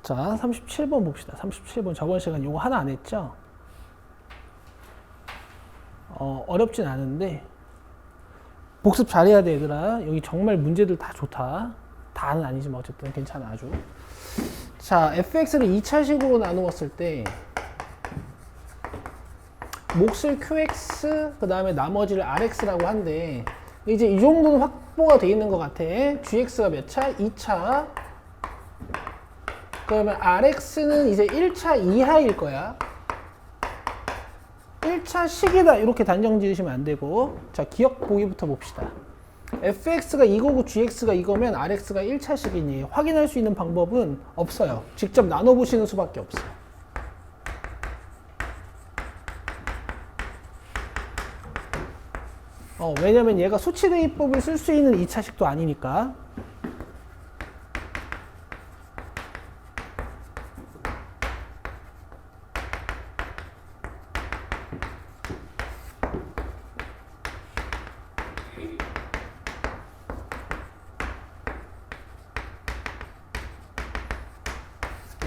자, 37번 봅시다. 37번 저번 시간 이거 하나 안 했죠? 어렵진 않은데 복습 잘해야 돼 얘들아. 여기 정말 문제들 다 좋다. 다는 아니지만 어쨌든 괜찮아 아주. 자, fx를 2차식으로 나누었을 때 몫을 qx 그 다음에 나머지를 rx라고 한데 이제 이 정도는 확보가 돼 있는 것 같아. gx가 몇 차? 2차. 그러면 rx는 이제 1차 이하일 거야. 1차식이다 이렇게 단정 지으시면 안 되고, 자 기억 보기부터 봅시다. fx가 이거고 gx가 이거면 rx가 1차식이니 확인할 수 있는 방법은 없어요. 직접 나눠보시는 수밖에 없어요. 왜냐면 얘가 수치대입법을 쓸 수 있는 2차식도 아니니까.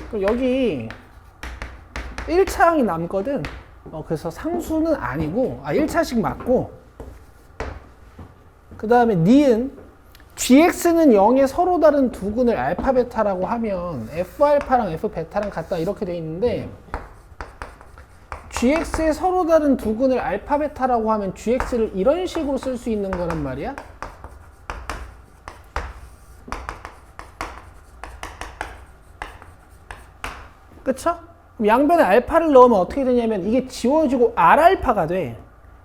그럼 여기 1차항이 남거든. 그래서 상수는 아니고 1차식 맞고, 그 다음에 니은 gx는 0에 서로 다른 두 근을 알파 베타라고 하면 f알파랑 f베타랑 같다 이렇게 돼 있는데, gx에 서로 다른 두 근을 알파 베타라고 하면 gx를 이런 식으로 쓸 수 있는 거란 말이야. 그쵸? 양변에 알파를 넣으면 어떻게 되냐면 이게 지워지고 R알파가 돼.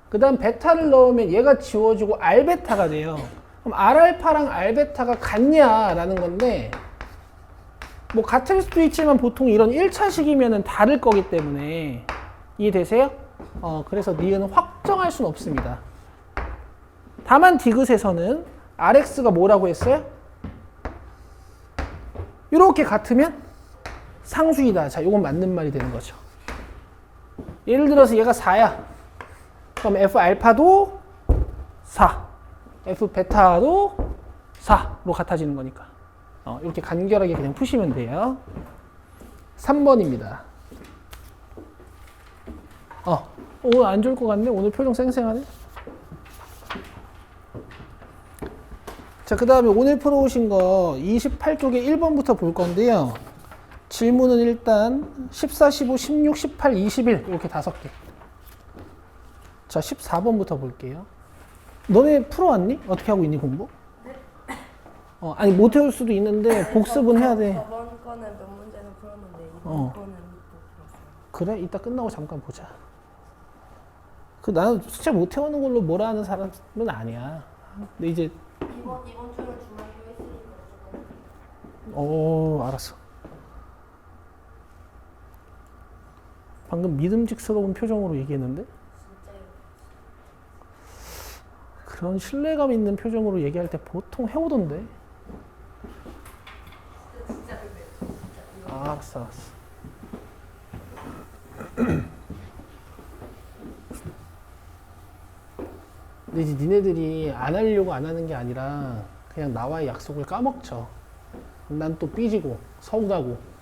그 다음 베타를 넣으면 얘가 지워지고 R베타가 돼요. 그럼 R알파랑 R베타가 같냐라는 건데, 뭐 같을 수도 있지만 보통 이런 1차식이면 다를 거기 때문에 이해되세요? 그래서 니은 확정할 수는 없습니다. 다만 디귿에서는 Rx가 뭐라고 했어요? 이렇게 같으면 상수이다. 자, 이건 맞는 말이 되는 거죠. 예를 들어서 얘가 4야. 그럼 f 알파도 4, f 베타도 4로 같아지는 거니까. 이렇게 간결하게 그냥 푸시면 돼요. 3번입니다. 오늘 안 좋을 것 같네. 오늘 표정 쌩쌩하네. 자, 그 다음에 오늘 풀어오신 거 28쪽에 1번부터 볼 건데요. 질문은 일단 14, 15, 16, 18, 21 이렇게 5개. 자, 14번부터 볼게요. 너네 풀어왔니? 어떻게 하고 있니 공부? 네. 아니 못 해올 수도 있는데 복습은 해야 돼. 저번 거는 몇 문제는 풀었는데 이번 거는 못 풀었어요. 그래? 이따 끝나고 잠깐 보자. 나는 숙제 못 해오는 걸로 뭐라 하는 사람은 아니야. 근데 이제 이번 주는 주말로 했으니까 조금. 알았어. 방금 믿음직스러운 표정으로 얘기했는데? 진짜요? 그런 신뢰감 있는 표정으로 얘기할 때 보통 해오던데? 진짜 진짜. 알았어. 근데 이제 니네들이 안 하려고 안 하는 게 아니라 그냥 나와의 약속을 까먹죠. 난 또 삐지고 서운하고.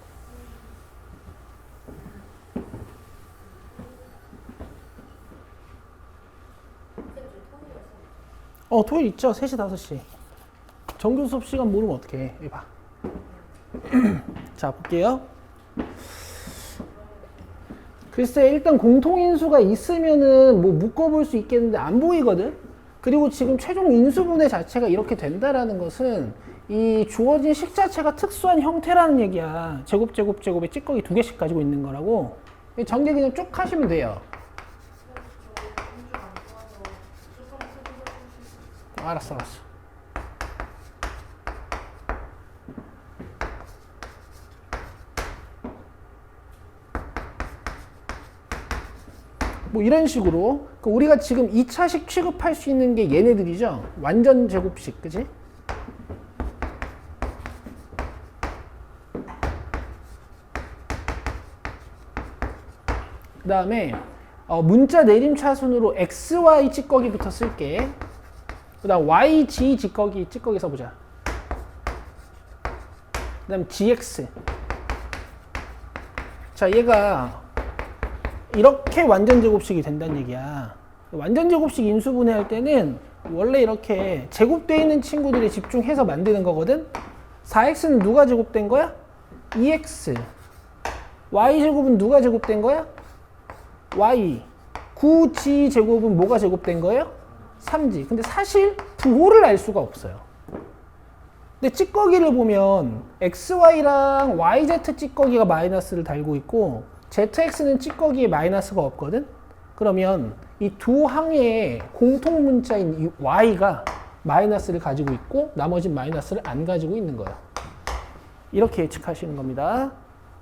토요일 있죠. 3시, 5시. 정규 수업 시간 모르면 어떡해. 여기 봐. 자, 볼게요. 글쎄, 일단 공통인수가 있으면은 뭐 묶어볼 수 있겠는데 안 보이거든? 그리고 지금 최종 인수분해 자체가 이렇게 된다라는 것은 이 주어진 식 자체가 특수한 형태라는 얘기야. 제곱, 제곱, 제곱에 찌꺼기 2개씩 가지고 있는 거라고. 전개 그냥 쭉 하시면 돼요. 알았어. 뭐 이런 식으로 우리가 지금 2차식 취급할 수 있는 게 얘네들이죠. 완전 제곱식, 그지? 그 다음에 문자 내림차순으로 xy 찌꺼기부터 쓸게. 그 다음 yg 찌꺼기 써보자. 그 다음 gx 자, 얘가 이렇게 완전 제곱식이 된다는 얘기야. 완전 제곱식 인수분해할 때는 원래 이렇게 제곱되어 있는 친구들에 집중해서 만드는 거거든. 4x는 누가 제곱된 거야? 2x. y제곱은 누가 제곱된 거야? y. 9g 제곱은 뭐가 제곱된 거예요? 3g. 근데 사실 부호를 알 수가 없어요. 근데 찌꺼기를 보면 xy랑 yz 찌꺼기가 마이너스를 달고 있고 zx는 찌꺼기에 마이너스가 없거든. 그러면 이 두 항의 공통 문자인 이 y가 마이너스를 가지고 있고 나머지 마이너스를 안 가지고 있는 거예요. 이렇게 예측하시는 겁니다.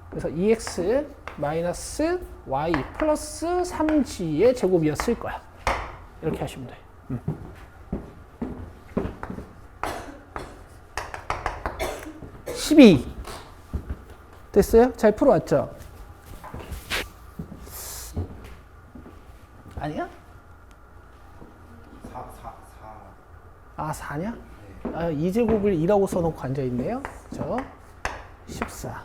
그래서 2x 마이너스 y 플러스 3g의 제곱이었을 거야. 이렇게 하시면 돼. 12 됐어요? 잘 풀어왔죠? 아니야? 4냐? 아, 2제곱을 2라고 써놓고 앉아있네요. 그죠? 14.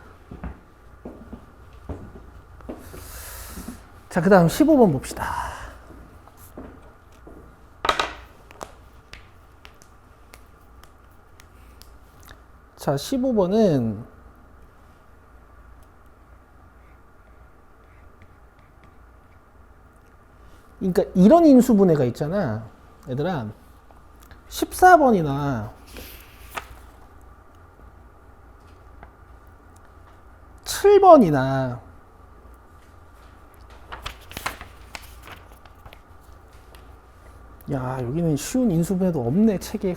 자, 그 다음 15번 봅시다. 자, 15번은 그러니까 이런 인수분해가 있잖아. 얘들아, 14번이나 7번이나 야, 여기는 쉬운 인수분해도 없네, 책에.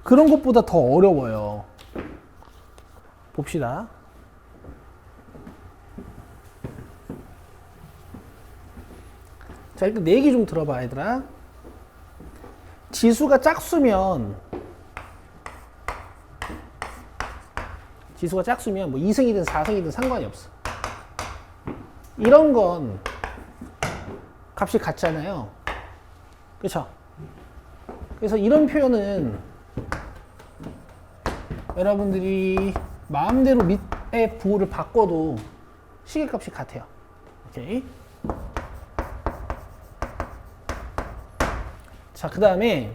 그런 것보다 더 어려워요. 봅시다. 자, 일단 내 얘기 좀 들어봐, 얘들아. 지수가 짝수면 뭐 2승이든 4승이든 상관이 없어. 이런 건 값이 같잖아요. 그렇죠? 그래서 이런 표현은 여러분들이 마음대로 밑에 부호를 바꿔도 시계값이 같아요. 오케이. 자, 그 다음에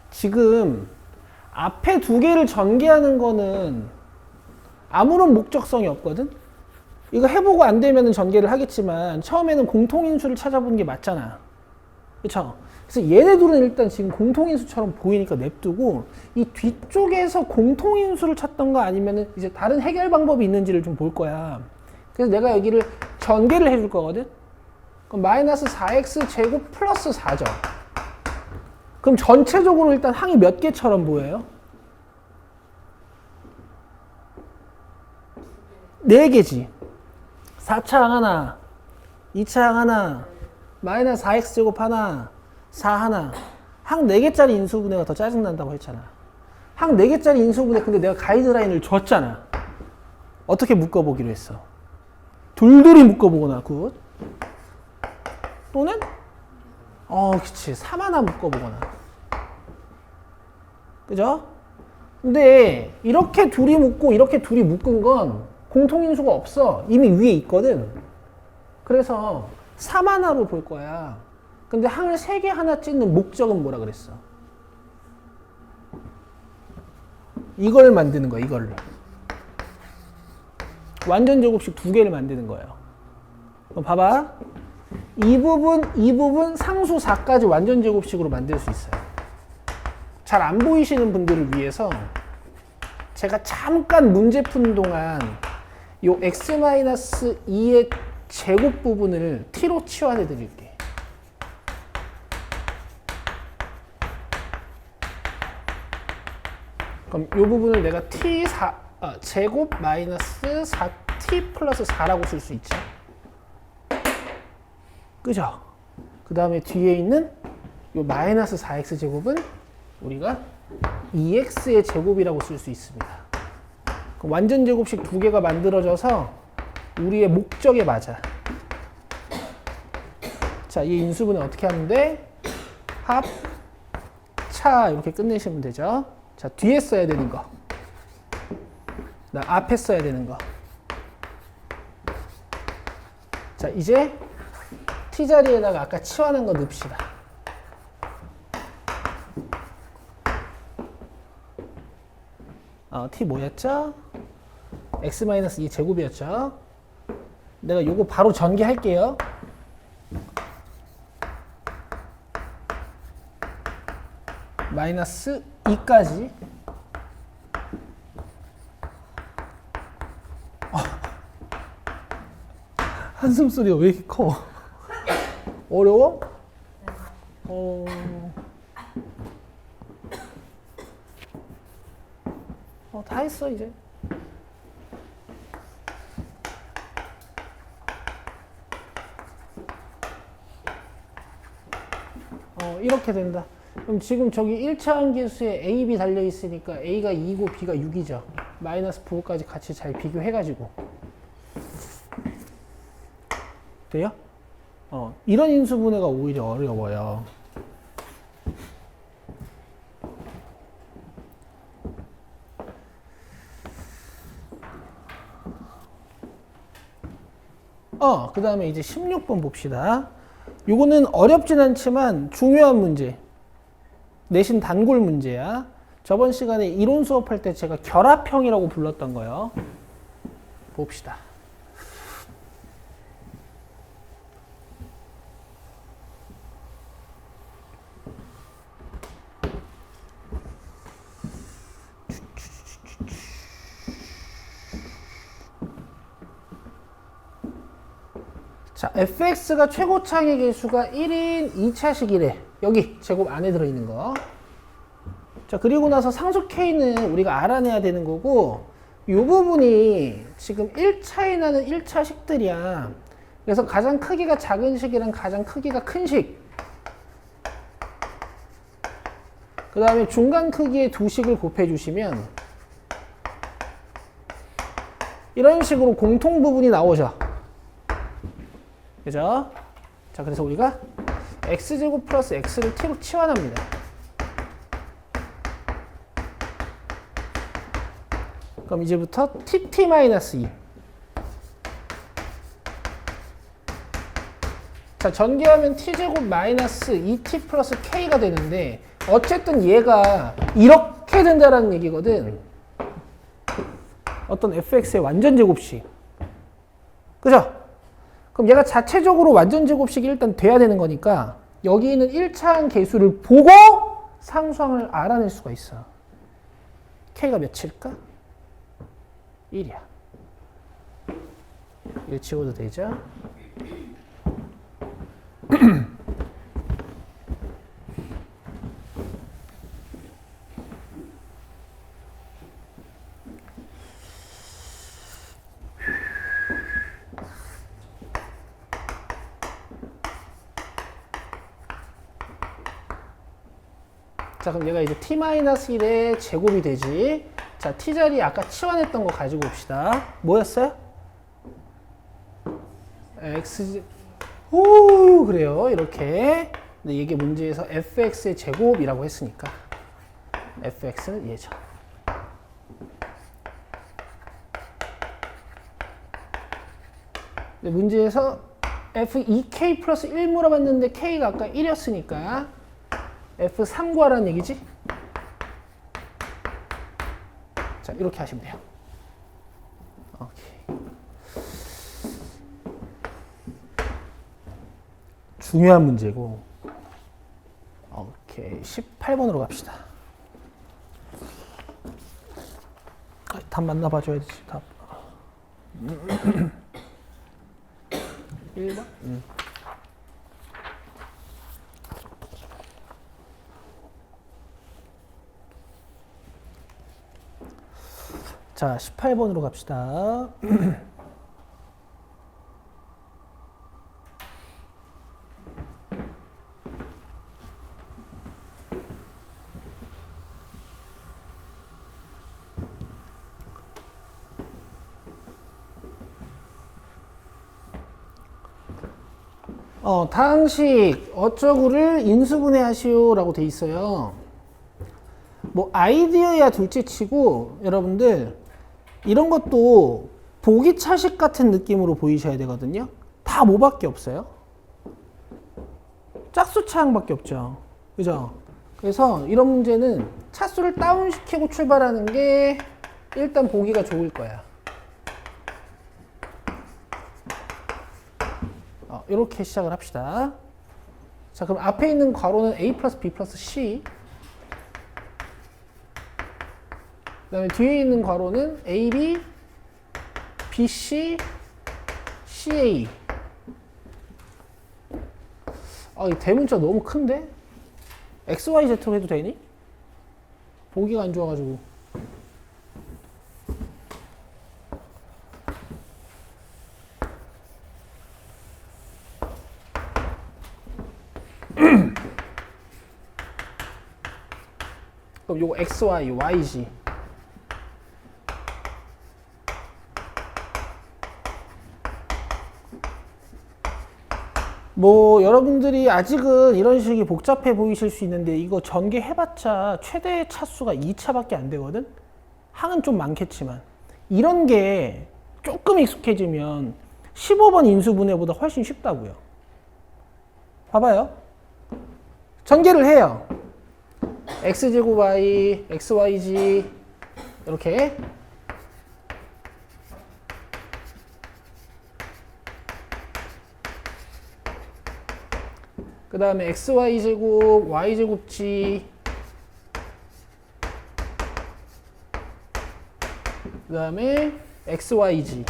지금 앞에 두 개를 전개하는 거는 아무런 목적성이 없거든. 이거 해보고 안 되면 전개를 하겠지만 처음에는 공통인수를 찾아보는 게 맞잖아. 그쵸? 그래서 얘네들은 일단 지금 공통인수처럼 보이니까 냅두고 이 뒤쪽에서 공통인수를 찾던가 아니면 이제 다른 해결 방법이 있는지를 좀 볼 거야. 그래서 내가 여기를 전개를 해줄 거거든. 그럼 마이너스 4x 제곱 플러스 4죠. 그럼 전체적으로 일단 항이 몇 개처럼 보여요? 4개지. 4차 항 하나, 2차 항 하나, 마이너스 4x 제곱 하나, 4 하나. 항 4개짜리 인수분해가 더 짜증난다고 했잖아. 항 4개짜리 인수분해 근데 내가 가이드라인을 줬잖아. 어떻게 묶어보기로 했어? 둘둘이 묶어보거나 굿. 또는 그치 3 하나 묶어보거나. 그죠? 근데 이렇게 둘이 묶고 이렇게 둘이 묶은 건 공통인수가 없어. 이미 위에 있거든. 그래서 3 하나로 볼 거야. 근데 항을 3개 하나 찍는 목적은 뭐라 그랬어? 이걸 만드는 거야, 이걸. 완전 제곱식 2개를 만드는 거예요. 그럼 봐봐. 이 부분 상수 4까지 완전 제곱식으로 만들 수 있어요. 잘 안 보이시는 분들을 위해서 제가 잠깐 문제 푸는 동안 요 x-2의 제곱 부분을 t로 치환해 드릴게. 그럼 이 부분을 내가 제곱 마이너스 4t 플러스 4라고 쓸 수 있죠. 그죠? 그 다음에 뒤에 있는 요 마이너스 4x 제곱은 우리가 2x의 제곱이라고 쓸 수 있습니다. 완전 제곱식 2개가 만들어져서 우리의 목적에 맞아. 자, 이 인수분해 어떻게 하는데? 합, 차 이렇게 끝내시면 되죠. 자, 뒤에 써야 되는 거. 나 앞에 써야 되는 거. 자, 이제 t 자리에다가 아까 치환한 거 넣읍시다. t 뭐였죠? x-2 제곱이었죠? 내가 요거 바로 전개할게요. 마이너스 2까지. 한숨 소리가 왜 이렇게 커? 어려워? 다 했어 이제. 이렇게 된다. 그럼 지금 저기 1차 함계수에 A, B 달려 있으니까 A가 2고 B가 6이죠. 마이너스 부호까지 같이 잘 비교해가지고. 돼요? 이런 인수분해가 오히려 어려워요. 그 다음에 이제 16번 봅시다. 요거는 어렵진 않지만 중요한 문제. 내신 단골 문제야. 저번 시간에 이론 수업할 때 제가 결합형이라고 불렀던 거요. 봅시다. 자, fx가 최고차의 개수가 1인 2차식이래. 여기 제곱 안에 들어있는 거. 자, 그리고 나서 상수 k는 우리가 알아내야 되는 거고, 이 부분이 지금 1차에 나는 1차식들이야. 그래서 가장 크기가 작은 식이랑 가장 크기가 큰 식. 그 다음에 중간 크기의 두 식을 곱해주시면 이런 식으로 공통 부분이 나오죠. 그죠? 자, 그래서 우리가 x제곱 플러스 x를 t로 치환합니다. 그럼 이제부터 tt-2. 자, 전개하면 t제곱 마이너스 2t 플러스 k가 되는데 어쨌든 얘가 이렇게 된다라는 얘기거든. 어떤 fx의 완전 제곱식. 그죠? 그럼 얘가 자체적으로 완전 제곱식이 일단 돼야 되는 거니까 여기 있는 1차항 개수를 보고 상수항을 알아낼 수가 있어. k가 몇일까? 1이야. 1 치워도 되죠? 자, 그럼 얘가 이제 t-1의 제곱이 되지. 자, t자리 아까 치환했던 거 가지고 봅시다. 뭐였어요? x, 오, 그래요. 이렇게. 근데 이게 문제에서 fx의 제곱이라고 했으니까. fx는 얘죠. 근데 문제에서 f2k 플러스 1 물어봤는데 k가 아까 1이었으니까 f3 구하라는 얘기지? 자, 이렇게 하시면 돼요. 오케이. 중요한 문제고. 오케이. 18번으로 갑시다. 답 만나봐줘야지, 답. 1번? 자, 18번으로 갑시다. 다항식 어쩌구를 인수분해 하시오라고 돼 있어요. 뭐 아이디어야 둘째 치고 여러분들 이런 것도 보기 차식 같은 느낌으로 보이셔야 되거든요. 다 뭐밖에 없어요? 짝수 차항밖에 없죠. 그죠? 그래서 이런 문제는 차수를 다운시키고 출발하는 게 일단 보기가 좋을 거야. 이렇게 시작을 합시다. 자, 그럼 앞에 있는 괄호는 a 플러스 b 플러스 c. 그 다음에 뒤에 있는 괄호는 ab, bc, ca. 이 대문자 너무 큰데? XYZ로 해도 되니? 보기가 안 좋아가지고. 그럼 요거 XY, YG. 뭐 여러분들이 아직은 이런 식이 복잡해 보이실 수 있는데 이거 전개 해봤자 최대 차수가 2차밖에 안 되거든? 항은 좀 많겠지만 이런 게 조금 익숙해지면 15번 인수분해보다 훨씬 쉽다고요. 봐봐요. 전개를 해요. x제곱 y, xyg 이렇게 그 다음에 xy제곱, y제곱 g 그 다음에 xyg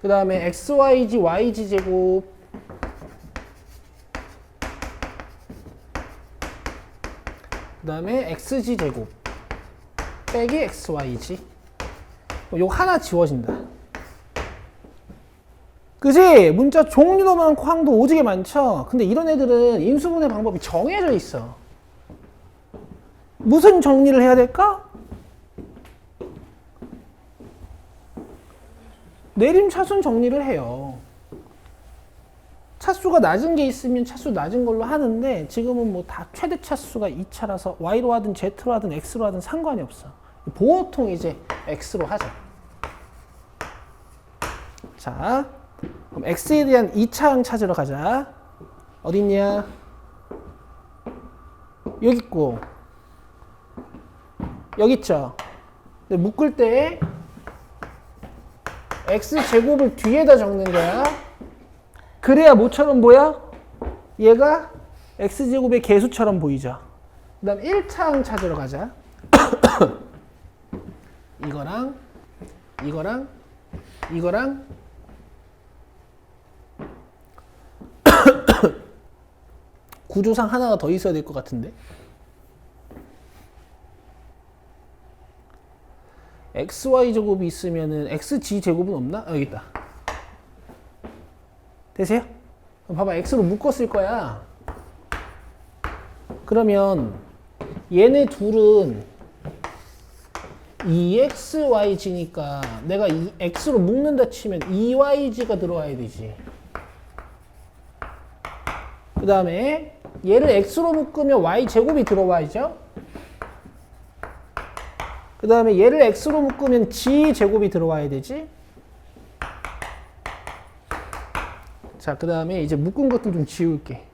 그 다음에 xyg, yg 제곱 그 다음에 xg 제곱 빼기 xyg 요거 하나 지워진다. 그지? 문자 종류도 많고 항도 오지게 많죠? 근데 이런 애들은 인수분해 방법이 정해져 있어. 무슨 정리를 해야 될까? 내림차순 정리를 해요. 차수가 낮은 게 있으면 차수 낮은 걸로 하는데 지금은 뭐 다 최대 차수가 2차라서 Y로 하든 Z로 하든 X로 하든 상관이 없어. 보통 이제 X로 하자. 자, 그럼 X에 대한 2차항 찾으러 가자. 어딨냐? 여기 있고 여기 있죠? 근데 묶을 때 X제곱을 뒤에다 적는 거야. 그래야 뭐처럼 보여? 얘가 X제곱의 개수처럼 보이죠? 그 다음 1차항 찾으러 가자. 이거랑 이거랑 이거랑 구조상 하나가 더 있어야 될 것 같은데. XY 제곱이 있으면은 XG 제곱은 없나? 여기 있다. 되세요? 그럼 봐봐, X로 묶었을 거야. 그러면 얘네 둘은 2XYG니까 내가 이 X로 묶는다 치면 2YG가 들어와야 되지. 그 다음에 얘를 X로 묶으면 Y제곱이 들어와야죠. 그 다음에 얘를 X로 묶으면 G제곱이 들어와야 되지. 자, 그 다음에 이제 묶은 것도 좀 지울게.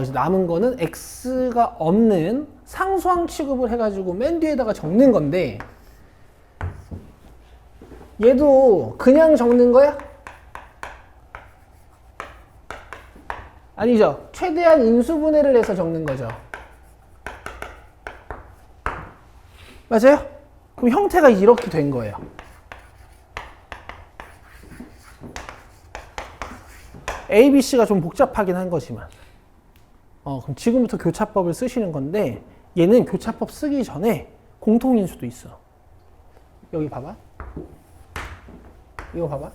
이제 남은 거는 X가 없는 상수항 취급을 해가지고 맨 뒤에다가 적는 건데 얘도 그냥 적는 거야? 아니죠. 최대한 인수분해를 해서 적는 거죠. 맞아요? 그럼 형태가 이렇게 된 거예요. A, B, C가 좀 복잡하긴 한 거지만 그럼 지금부터 교차법을 쓰시는 건데 얘는 교차법 쓰기 전에 공통인수도 있어. 여기 봐봐. 이거 봐봐.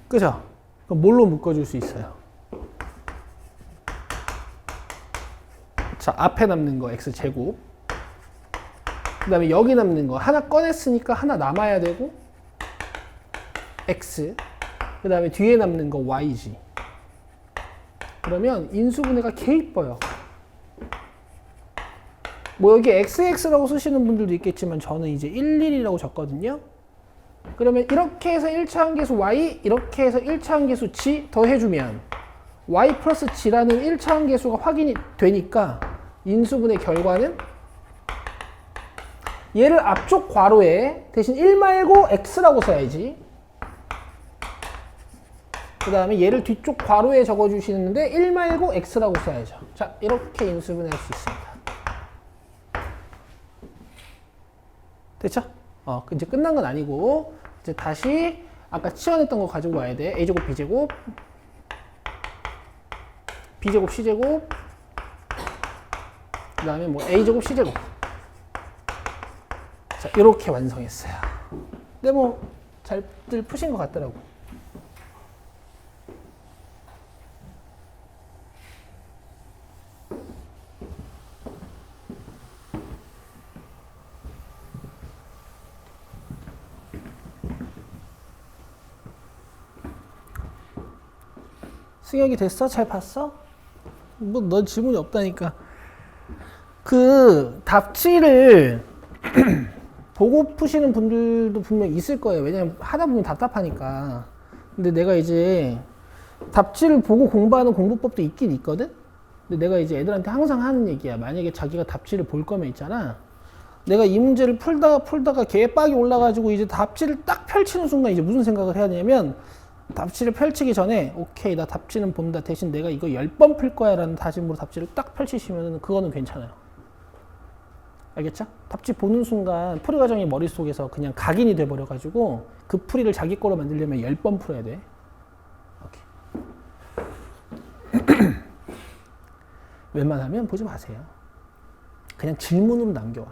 그죠? 그럼 뭘로 묶어줄 수 있어요? 자, 앞에 남는 거 X제곱. 그 다음에 여기 남는 거 하나 꺼냈으니까 하나 남아야 되고 x, 그 다음에 뒤에 남는 거 y지. 그러면 인수분해가 개 이뻐요. 뭐 여기 xx라고 쓰시는 분들도 있겠지만 저는 이제 11이라고 적거든요. 그러면 이렇게 해서 1차 함계수 y, 이렇게 해서 1차 함계수 g 더해주면 y 플러스 g라는 1차 함계수가 확인이 되니까 인수분해 결과는 얘를 앞쪽 괄호에 대신 1 말고 x라고 써야지. 그 다음에 얘를 뒤쪽 괄호에 적어주시는데 1 말고 x라고 써야죠. 자, 이렇게 인수분해할 수 있습니다. 됐죠? 이제 끝난 건 아니고 이제 다시 아까 치환했던 거 가지고 와야 돼. a제곱 b제곱 b제곱 c제곱 그 다음에 뭐 a제곱 c제곱. 자, 이렇게 완성했어요. 근데 뭐 잘들 푸신 것 같더라고. 승혁이 됐어? 잘 봤어? 뭐 넌 질문이 없다니까. 그 답지를 보고 푸시는 분들도 분명 있을 거예요. 왜냐면 하다 보면 답답하니까. 근데 내가 이제 답지를 보고 공부하는 공부법도 있긴 있거든? 근데 내가 이제 애들한테 항상 하는 얘기야. 만약에 자기가 답지를 볼 거면 있잖아. 내가 이 문제를 풀다가 개빡이 올라가지고 이제 답지를 딱 펼치는 순간 이제 무슨 생각을 해야 되냐면 답지를 펼치기 전에 오케이 나 답지는 본다 대신 내가 이거 10번 풀 거야 라는 다짐으로 답지를 딱 펼치시면 그거는 괜찮아요. 알겠죠? 답지 보는 순간 풀이 과정이 머릿속에서 그냥 각인이 돼버려 가지고 그 풀이를 자기 거로 만들려면 10번 풀어야 돼. 오케이. 웬만하면 보지 마세요. 그냥 질문으로 남겨와.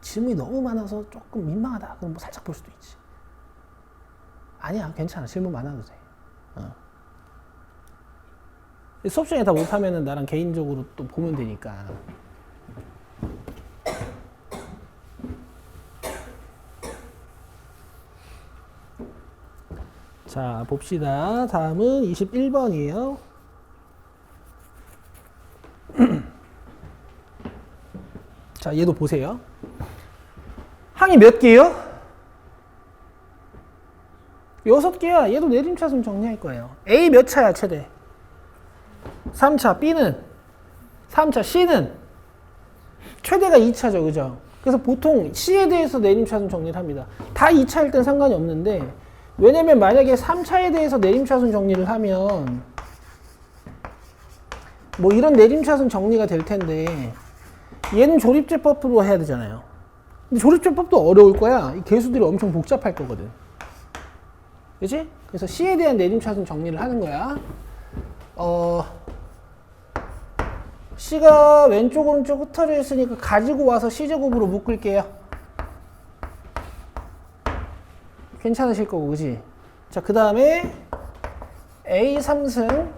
질문이 너무 많아서 조금 민망하다 그럼 뭐 살짝 볼 수도 있지. 아니야, 괜찮아. 질문 많아도 돼. 수업 중에 다 못하면은 나랑 개인적으로 또 보면 되니까. 자, 봅시다. 다음은 21번이에요. 자, 얘도 보세요. 항이 몇 개요? 6개야. 얘도 내림차순 정리할 거예요. A 몇 차야, 최대? 3차. B는? 3차. C는? 최대가 2차죠. 그죠? 그래서 보통 C에 대해서 내림차순 정리를 합니다. 다 2차일 땐 상관이 없는데, 왜냐면 만약에 3차에 대해서 내림차순 정리를 하면, 뭐 이런 내림차순 정리가 될 텐데, 얘는 조립제법으로 해야 되잖아요. 근데 조립제법도 어려울 거야. 이 개수들이 엄청 복잡할 거거든. 그치? 그래서 C에 대한 내림차순 정리를 하는 거야. C가 왼쪽 오른쪽 흩어져 있으니까 가지고 와서 C제곱으로 묶을게요. 괜찮으실 거고, 그지? 자, 그 다음에 A 3승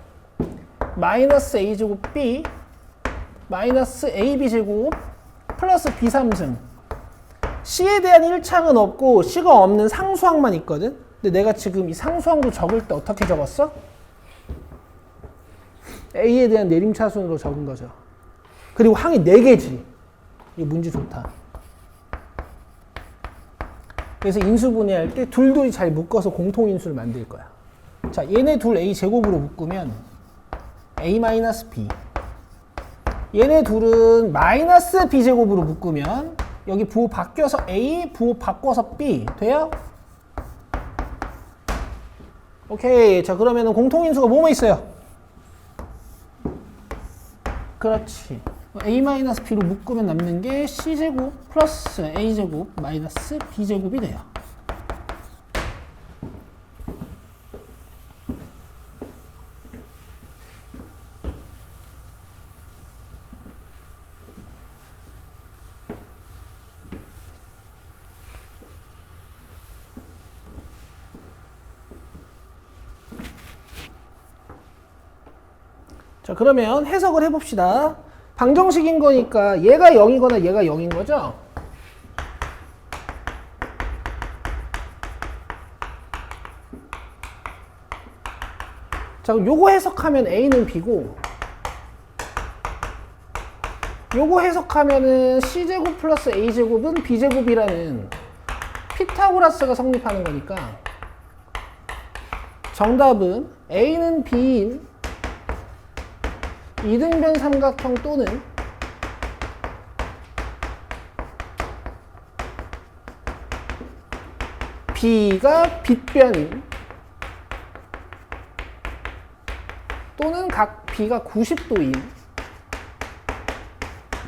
마이너스 A제곱 B 마이너스 AB제곱 플러스 B 3승. C에 대한 1창은 없고 C가 없는 상수항만 있거든? 근데 내가 지금 이 상수항도 적을 때 어떻게 적었어? A에 대한 내림차순으로 적은 거죠. 그리고 항이 4개지. 이거 문제 좋다. 그래서 인수분해할 때 둘둘이 잘 묶어서 공통인수를 만들 거야. 자, 얘네 둘 A 제곱으로 묶으면 A-B. 얘네 둘은 마이너스 B 제곱으로 묶으면 여기 부호 바뀌어서 A, 부호 바꿔서 B. 돼요? 오케이. 자, 그러면은 공통인수가 뭐뭐 있어요? 그렇지. A-B로 묶으면 남는 게 C제곱 플러스 A제곱 마이너스 B제곱이 돼요. 자, 그러면 해석을 해봅시다. 방정식인 거니까 얘가 0이거나 얘가 0인 거죠? 자, 요거 해석하면 A는 B고, 요거 해석하면은 C제곱 플러스 A제곱은 B제곱이라는 피타고라스가 성립하는 거니까 정답은 A는 B인 이등변 삼각형 또는 B가 빗변인 또는 각 B가 90도인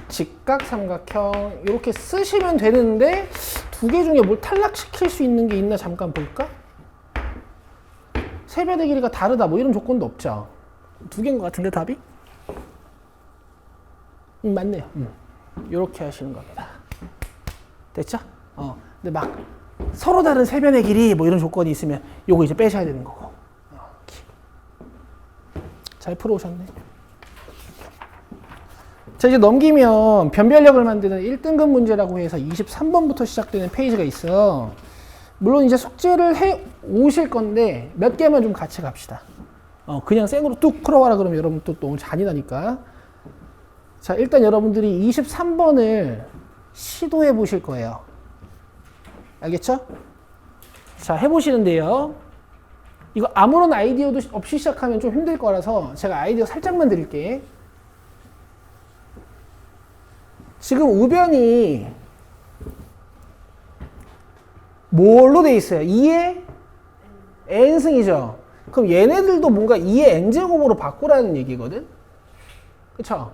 직각삼각형 이렇게 쓰시면 되는데 두 개 중에 뭘 탈락시킬 수 있는 게 있나 잠깐 볼까? 세변의 길이가 다르다 뭐 이런 조건도 없죠. 두 개인 것 같은데 답이? 맞네요. 이렇게 하시는 겁니다. 됐죠? 근데 막 서로 다른 세변의 길이 뭐 이런 조건이 있으면 요거 이제 빼셔야 되는 거고. 잘 풀어오셨네. 자, 이제 넘기면 변별력을 만드는 1등급 문제라고 해서 23번부터 시작되는 페이지가 있어. 물론 이제 숙제를 해 오실 건데 몇 개만 좀 같이 갑시다. 그냥 생으로 뚝 풀어와라 그러면 여러분 또 너무 잔인하니까. 자, 일단 여러분들이 23번을 시도해 보실 거예요. 알겠죠? 자, 해보시는데요. 이거 아무런 아이디어도 없이 시작하면 좀 힘들 거라서 제가 아이디어 살짝만 드릴게. 지금 우변이 뭘로 돼 있어요? 2의 n승이죠. 그럼 얘네들도 뭔가 2의 n제곱으로 바꾸라는 얘기거든? 그쵸?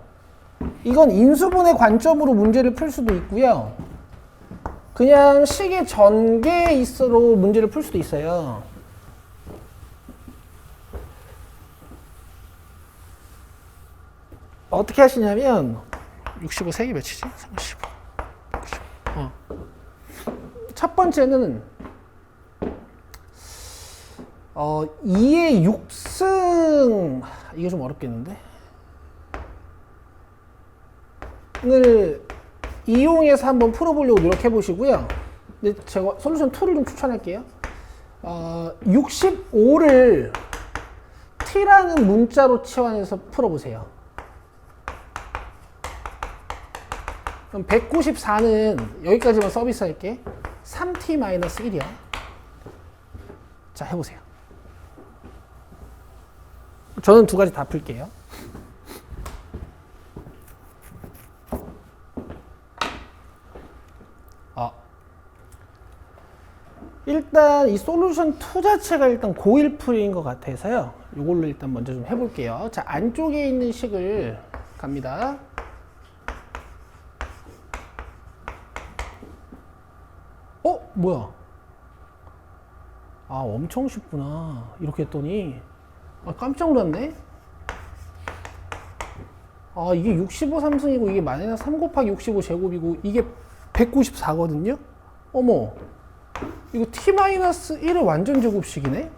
이건 인수분해 관점으로 문제를 풀 수도 있고요. 그냥 식의 전개에 있어로 문제를 풀 수도 있어요. 어떻게 하시냐면 65 3개 몇이지? 35. 첫 번째는 2의 6승 이게 좀 어렵겠는데? 을 이용해서 한번 풀어보려고 노력해 보시고요. 근데 제가 솔루션 2를 좀 추천할게요. 65를 t라는 문자로 치환해서 풀어보세요. 그럼 194는 여기까지만 서비스 할게. 3t-1이요. 자, 해보세요. 저는 두 가지 다 풀게요. 일단 이 솔루션 2 자체가 일단 고일풀이인 것 같아서요. 이걸로 일단 먼저 좀 해볼게요. 자, 안쪽에 있는 식을 갑니다. 뭐야? 엄청 쉽구나. 이렇게 했더니 깜짝 놀랐네. 이게 65 3승이고 이게 마이너스 3 곱하기 65 제곱이고 이게 194거든요. 어머, 이거 t-1의 완전 제곱식이네.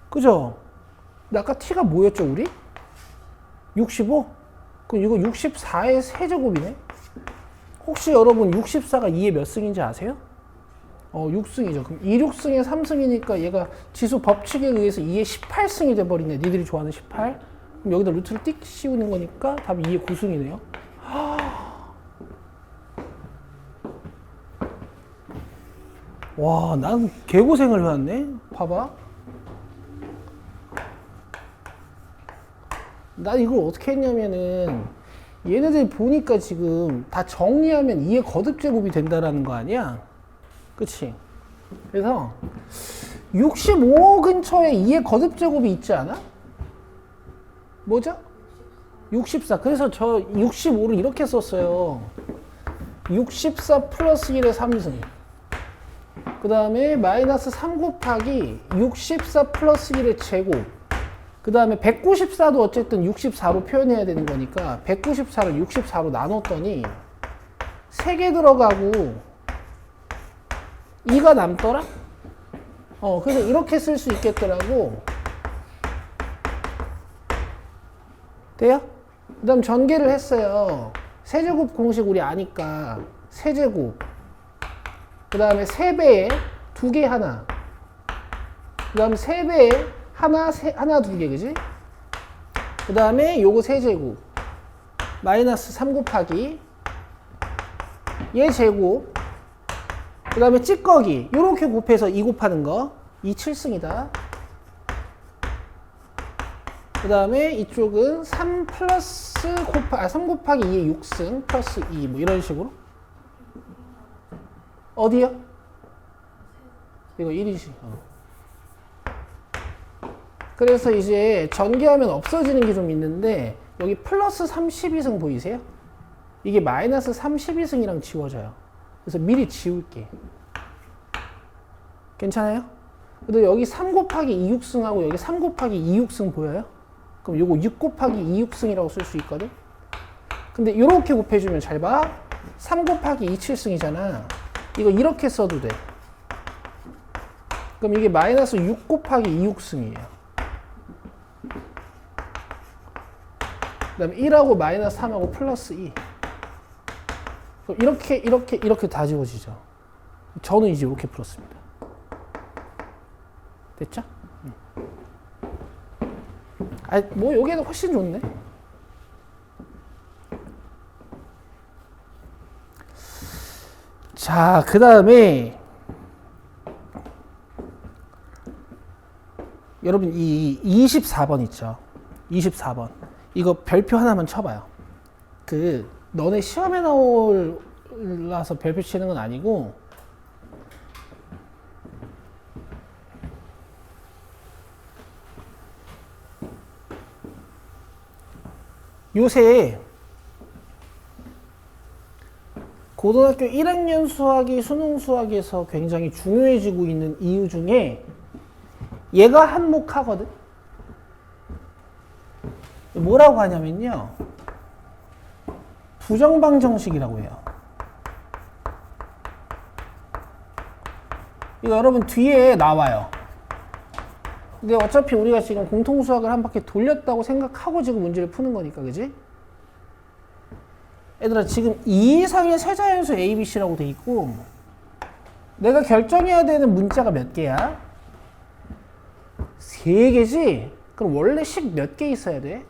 그죠? 근데 아까 t가 뭐였죠 우리? 65? 그럼 이거 64의 세제곱이네. 혹시 여러분 64가 2의 몇 승인지 아세요? 6승이죠. 그럼 2, 6승의 3승이니까 얘가 지수 법칙에 의해서 2의 18승이 돼버리네. 니들이 좋아하는 18. 그럼 여기다 루트를 띡 씌우는 거니까 답이 2의 9승이네요. 와, 난 개고생을 해왔네. 봐봐. 난 이걸 어떻게 했냐면은 얘네들 보니까 지금 다 정리하면 2의 거듭제곱이 된다라는 거 아니야? 그치? 그래서 65 근처에 2의 거듭제곱이 있지 않아? 뭐죠? 64. 그래서 저 65를 이렇게 썼어요. 64 플러스 1의 3승. 그 다음에 마이너스 3 곱하기 64 플러스 1의 제곱. 그 다음에 194도 어쨌든 64로 표현해야 되는 거니까 194를 64로 나눴더니 3개 들어가고 2가 남더라? 그래서 이렇게 쓸 수 있겠더라고. 돼요? 그 다음 전개를 했어요. 세제곱 공식 우리 아니까 세제곱. 그 다음에 3배에 2개 하나. 그 다음 3배에 하나 2개, 그지? 그 다음에 요거 세제곱 마이너스 3 곱하기 얘 제곱 그 다음에 찌꺼기 요렇게 곱해서 2 곱하는 거 2 7승이다. 그 다음에 이쪽은 3 곱하기 2의 6승 플러스 2 뭐 이런 식으로. 어디요? 이거 1이지. 그래서 이제 전개하면 없어지는 게 좀 있는데 여기 플러스 32승 보이세요? 이게 마이너스 32승이랑 지워져요. 그래서 미리 지울게. 괜찮아요? 근데 여기 3 곱하기 2육승하고 여기 3 곱하기 2육승 보여요? 그럼 요거 6 곱하기 2육승이라고 쓸 수 있거든? 근데 이렇게 곱해주면 잘 봐. 3 곱하기 2 7승이잖아. 이거 이렇게 써도 돼. 그럼 이게 마이너스 6 곱하기 2육승이에요. 그 다음에 1하고 마이너스 3하고 플러스 2. 그럼 이렇게 다 지워지죠. 저는 이제 이렇게 풀었습니다. 됐죠? 뭐 여기는 훨씬 좋네. 자, 그 다음에 여러분 이 24번 있죠. 24번. 이거 별표 하나만 쳐봐요. 너네 시험에 나올라서 별표 치는 건 아니고 요새 고등학교 1학년 수학이 수능 수학에서 굉장히 중요해지고 있는 이유 중에 얘가 한몫하거든. 뭐라고 하냐면요. 부정방정식이라고 해요. 이거 여러분 뒤에 나와요. 근데 어차피 우리가 지금 공통수학을 한 바퀴 돌렸다고 생각하고 지금 문제를 푸는 거니까, 그지? 얘들아, 지금 2 이상의 세자연수 A, B, C라고 돼 있고 내가 결정해야 되는 문자가 몇 개야? 3개지? 그럼 원래 10 몇 개 있어야 돼?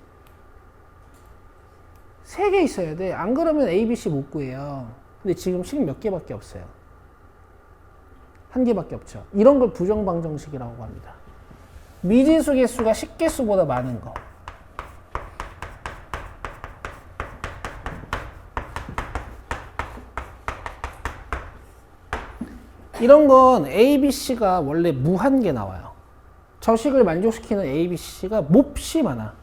3개 있어야 돼. 안 그러면 A, B, C 못 구해요. 근데 지금 10 몇 개밖에 없어요. 1개밖에 없죠. 이런 걸 부정방정식이라고 합니다. 미지수 개수가 10개수보다 많은 거. 이런 건 A, B, C가 원래 무한개 나와요. 저식을 만족시키는 A, B, C가 몹시 많아.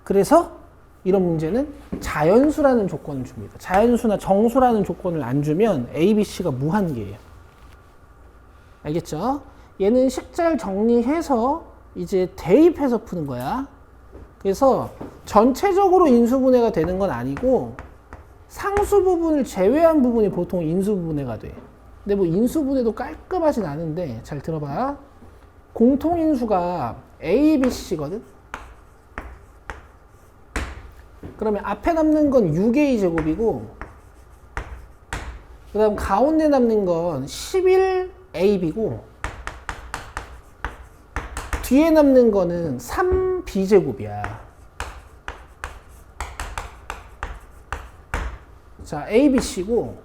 그래서 이런 문제는 자연수라는 조건을 줍니다. 자연수나 정수라는 조건을 안 주면 A, B, C가 무한개예요. 알겠죠? 얘는 식잘 정리해서 이제 대입해서 푸는 거야. 그래서 전체적으로 인수분해가 되는 건 아니고 상수 부분을 제외한 부분이 보통 인수분해가 돼. 근데 뭐 인수분해도 깔끔하진 않은데 잘 들어봐. 공통인수가 A, B, C거든. 그러면 앞에 남는 건 6A 제곱이고 그 다음 가운데 남는 건 11AB고 뒤에 남는 거는 3B 제곱이야. 자, A, B, C고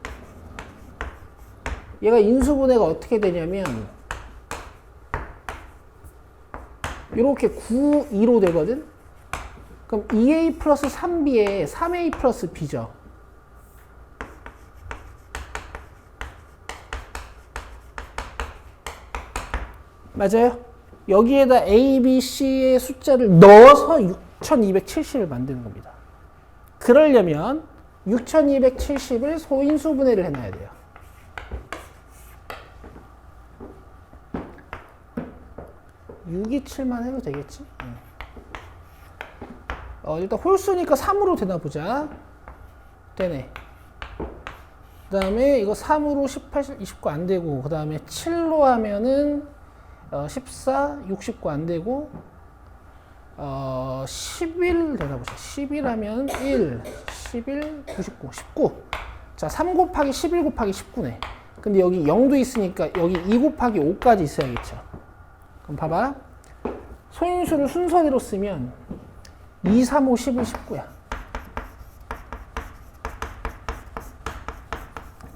얘가 인수분해가 어떻게 되냐면 이렇게 9, 2로 되거든. 그럼 2A 플러스 3B에 3A 플러스 B죠. 맞아요? 여기에다 A, B, C의 숫자를 넣어서 6270을 만드는 겁니다. 그러려면 6270을 소인수분해를 해놔야 돼요. (627만) 해도 되겠지? 일단 홀수니까 3으로 되나 보자. 되네. 그 다음에 이거 3으로 18, 29 안 되고, 그 다음에 7로 하면은 14, 69 안 되고, 11 되나 보자. 11 하면 1, 11, 99, 19. 자, 3 곱하기 11 곱하기 19네. 근데 여기 0도 있으니까 여기 2 곱하기 5까지 있어야겠죠. 그럼 봐봐. 소인수를 순서대로 쓰면 2, 3, 5, 10은 19야.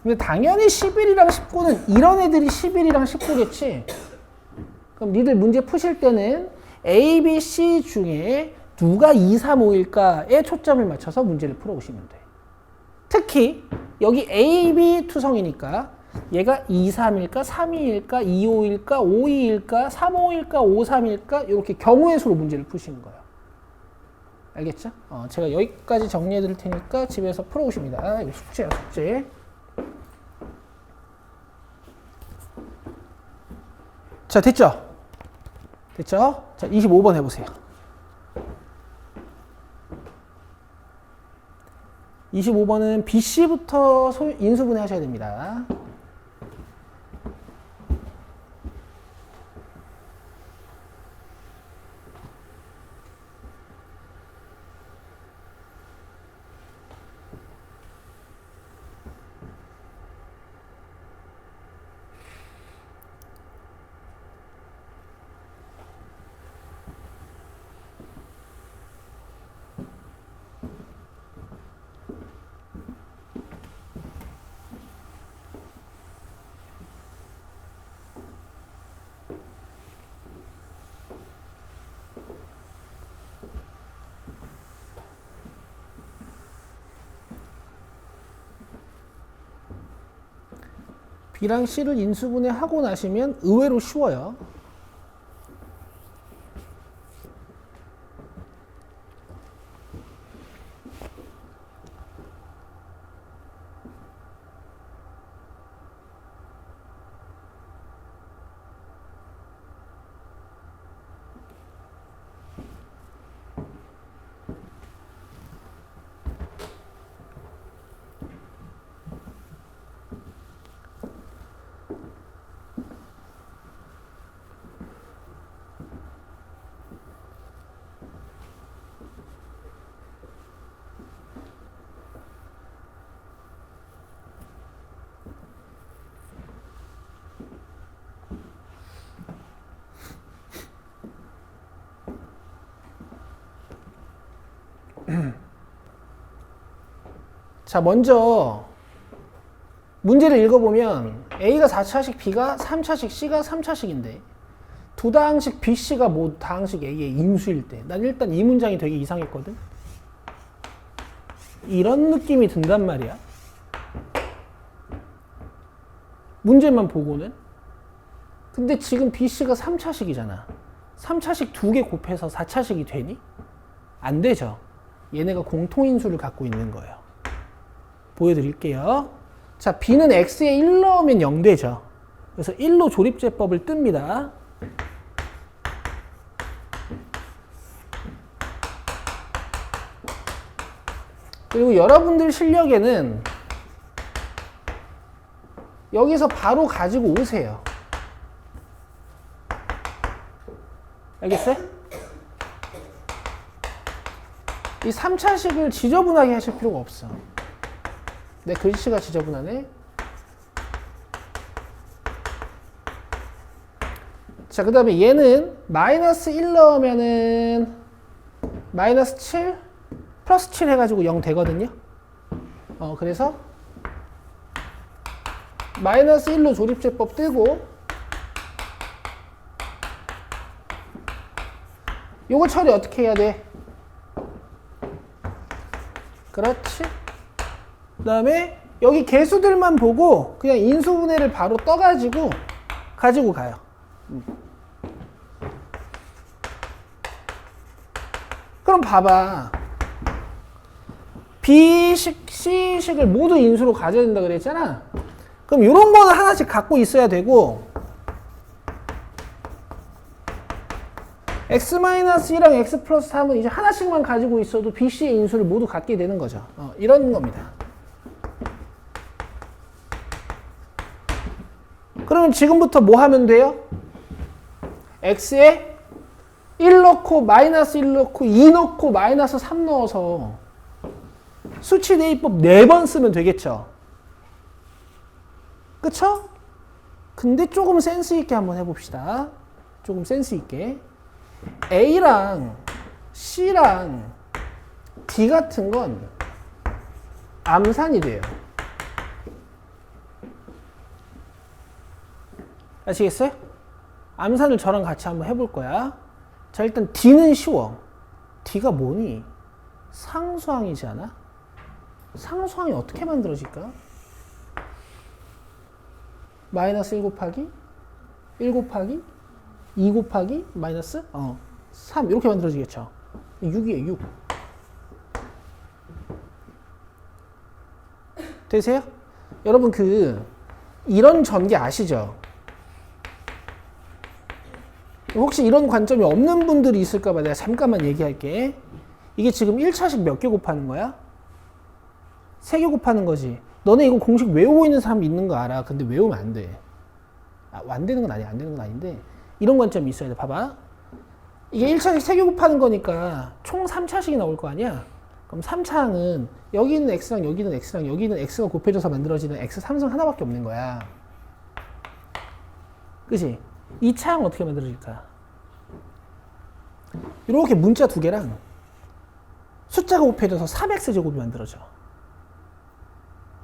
근데 당연히 11이랑 19는 이런 애들이 11이랑 19겠지. 그럼 니들 문제 푸실 때는 A, B, C 중에 누가 2, 3, 5일까에 초점을 맞춰서 문제를 풀어오시면 돼. 특히 여기 A, B 투성이니까 얘가 2, 3일까, 3, 2일까, 2, 5일까, 5, 2일까, 3, 5일까, 5, 3일까 이렇게 경우의 수로 문제를 푸시는 거예요. 알겠죠? 제가 여기까지 정리해 드릴 테니까 집에서 풀어오십니다. 이거 숙제야, 숙제. 자, 됐죠? 됐죠? 자, 25번 해보세요. 25번은 BC부터 인수분해 하셔야 됩니다. B랑 C를 인수분해 하고 나시면 의외로 쉬워요. 자, 먼저 문제를 읽어보면 A가 4차식, B가 3차식, C가 3차식인데 두 다항식 B, C가 모두 다항식 A의 인수일 때 난 일단 이 문장이 되게 이상했거든. 이런 느낌이 든단 말이야. 문제만 보고는. 근데 지금 B, C가 3차식이잖아. 3차식 두 개 곱해서 4차식이 되니? 안 되죠. 얘네가 공통인수를 갖고 있는 거예요. 보여드릴게요. 자, B는 X에 1 넣으면 0 되죠. 그래서 1로 조립제법을 뜹니다. 그리고 여러분들 실력에는 여기서 바로 가지고 오세요. 알겠어요? 이 3차식을 지저분하게 하실 필요가 없어. 내 글씨가 지저분하네. 자, 그 다음에 얘는 마이너스 1 넣으면은 마이너스 7 플러스 7 해가지고 0 되거든요. 그래서 마이너스 1로 조립제법 뜨고 요거 처리 어떻게 해야 돼? 그렇지. 그 다음에 여기 개수들만 보고 그냥 인수분해를 바로 떠가지고 가지고 가요. 그럼 봐봐. B식, C식을 모두 인수로 가져야 된다 그랬잖아. 그럼 이런 거는 하나씩 갖고 있어야 되고 X-2랑 X 플러스 3은 이제 하나씩만 가지고 있어도 BC의 인수를 모두 갖게 되는 거죠. 이런 겁니다. 그러면 지금부터 뭐 하면 돼요? X에 1 넣고 마이너스 1 넣고 2 넣고 마이너스 3 넣어서 수치 대입법 4번 쓰면 되겠죠. 그쵸? 근데 조금 센스 있게 한번 해봅시다. 조금 센스 있게. A랑 C랑 D 같은 건 암산이 돼요. 아시겠어요? 암산을 저랑 같이 한번 해볼 거야. 자, 일단 D는 쉬워. D가 뭐니? 상수항이지 않아? 상수항이 어떻게 만들어질까? 마이너스 1 곱하기 1 곱하기 2 곱하기 마이너스 3 이렇게 만들어지겠죠. 6이에요. 6. 되세요? 여러분 이런 전개 아시죠? 혹시 이런 관점이 없는 분들이 있을까 봐 내가 잠깐만 얘기할게. 이게 지금 1차식 몇 개 곱하는 거야? 3개 곱하는 거지. 너네 이거 공식 외우고 있는 사람 있는 거 알아. 근데 외우면 안 돼. 안 되는 건 아니야. 안 되는 건 아닌데 이런 관점이 있어야 돼. 봐봐. 이게 1차식 3개 곱하는 거니까 총 3차식이 나올 거 아니야. 그럼 3차항은 여기 있는 x랑 여기 있는 x랑 여기 있는 x가 곱해져서 만들어지는 x 3승 하나밖에 없는 거야. 그치? 2차항은 어떻게 만들어질까? 이렇게 문자 두 개랑 숫자가 곱해져서 3x제곱이 만들어져.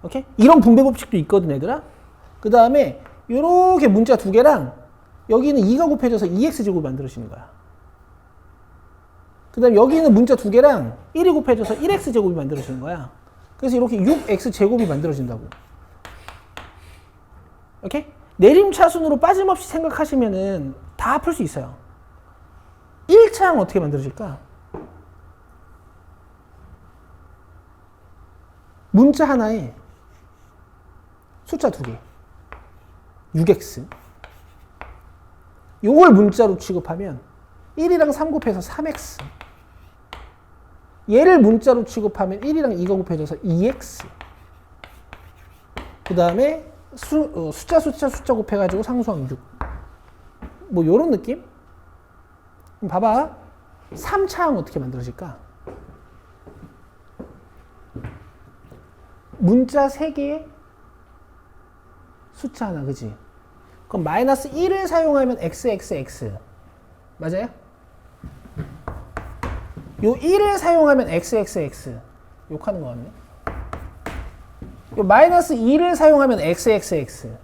오케이? 이런 분배 법칙도 있거든, 얘들아. 그 다음에 이렇게 문자 두 개랑 여기는 2가 곱해져서 2x제곱이 만들어지는 거야. 그 다음에 여기 있는 문자 두 개랑 1이 곱해져서 1x제곱이 만들어지는 거야. 그래서 이렇게 6x제곱이 만들어진다고. 오케이? 내림차순으로 빠짐없이 생각하시면은 다 풀 수 있어요. 1차항은 어떻게 만들어질까? 문자 하나에 숫자 두 개. 6x. 요걸 문자로 취급하면 1이랑 3 곱해서 3x. 얘를 문자로 취급하면 1이랑 2가 곱해져서 2x. 그 다음에 숫자 곱해가지고 상수항 6. 뭐 요런 느낌? 그럼 봐봐. 3차항 어떻게 만들어질까? 문자 3개에 숫자 하나, 그지? 그럼 마이너스 1을 사용하면 xxx. 맞아요? 요 1을 사용하면 xxx. 욕하는 거 같네. 요 마이너스 2를 사용하면 xxx.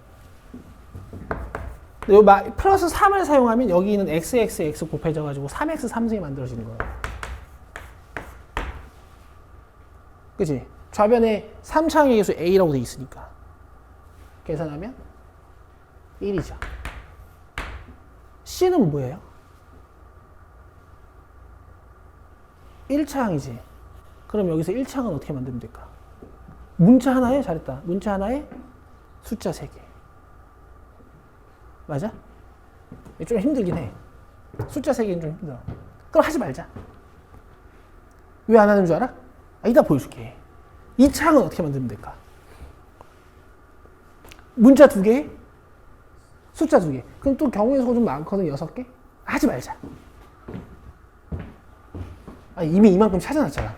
요 플러스 3을 사용하면 여기 있는 xxx 곱해져가지고 3x 3승이 만들어지는 거예요. 그치? 좌변에 3차항의 계수 a라고 돼 있으니까. 계산하면 1이죠. c는 뭐예요? 1차항이지. 그럼 여기서 1차항은 어떻게 만들면 될까? 문자 하나에, 잘했다. 문자 하나에 숫자 3개. 맞아? 좀 힘들긴 해. 숫자 3개는 좀 힘들어. 그럼 하지 말자. 왜 안 하는 줄 알아? 이따 보여줄게. 2차항은 어떻게 만들면 될까? 문자 2개, 숫자 2개. 그럼 또 경우의 수가 좀 많거든, 6개? 하지 말자. 이미 이만큼 찾아놨잖아.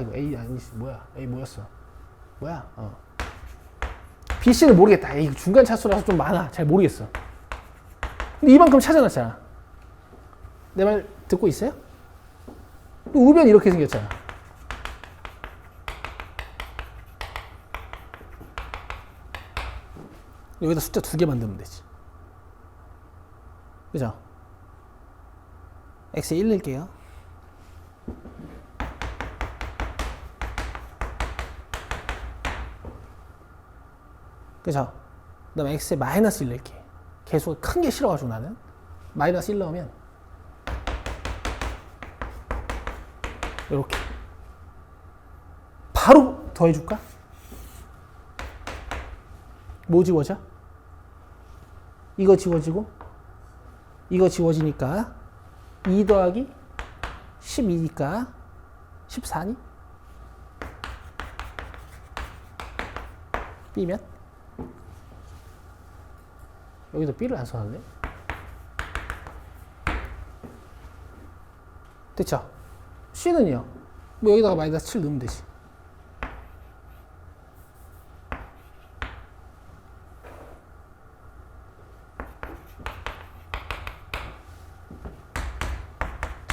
이거 A 아니지, 뭐야? A 뭐였어? 뭐야? BC는 모르겠다. A 중간 차수라서 좀 많아. 잘 모르겠어. 근데 이만큼 찾아놨잖아. 내 말 듣고 있어요? 우변이 이렇게 생겼잖아. 여기다 숫자 2개 만들면 되지. 그죠? x에 1 넣을게요. 그죠? 그 다음에 x에 마이너스 1 넣을게. 개수가 큰 게 싫어가지고 나는. 마이너스 1 넣으면 이렇게. 바로 더해줄까? 뭐 지워져? 이거 지워지고 이거 지워지니까 2 더하기 12니까 14니? B면? 여기도 B를 안 써놨네. 됐죠? C는요? 뭐 여기다가 마이너스 7 넣으면 되지.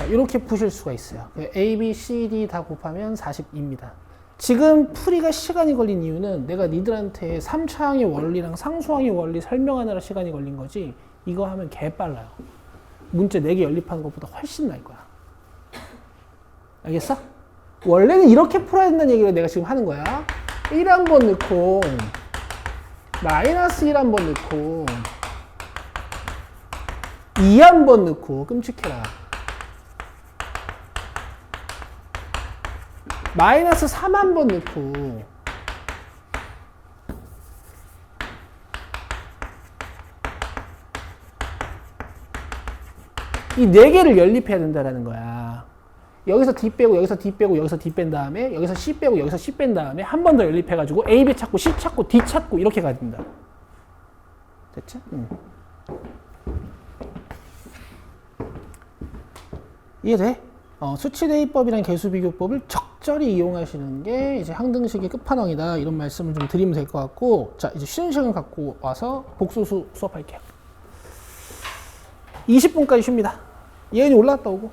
이렇게 푸실 수가 있어요. A, B, C, D 다 곱하면 42입니다. 지금 풀이가 시간이 걸린 이유는 내가 니들한테 3차항의 원리랑 상수항의 원리 설명하느라 시간이 걸린 거지, 이거 하면 개빨라요. 문제 4개 연립하는 것보다 훨씬 나을 거야. 알겠어? 원래는 이렇게 풀어야 된다는 얘기를 내가 지금 하는 거야. 1 한 번 넣고 마이너스 1 한 번 넣고 2 한 번 넣고, 끔찍해라, 마이너스 3 한 번 넣고 이 4개를 연립해야 된다는 거야. 여기서 D 빼고 여기서 D 빼고 여기서 D 뺀 다음에 여기서 C 빼고 여기서 C 뺀 다음에 한 번 더 연립해가지고 A, B 찾고 C 찾고 D 찾고 이렇게 가야 된다. 됐지? 이해돼? 수치대입법이랑 개수비교법을 적절히 이용하시는 게 이제 항등식의 끝판왕이다, 이런 말씀을 좀 드리면 될 것 같고, 자, 이제 쉬는 시간 갖고 와서 복소수 수업할게요. 20분까지 쉽니다. 예은이 올라갔다 오고.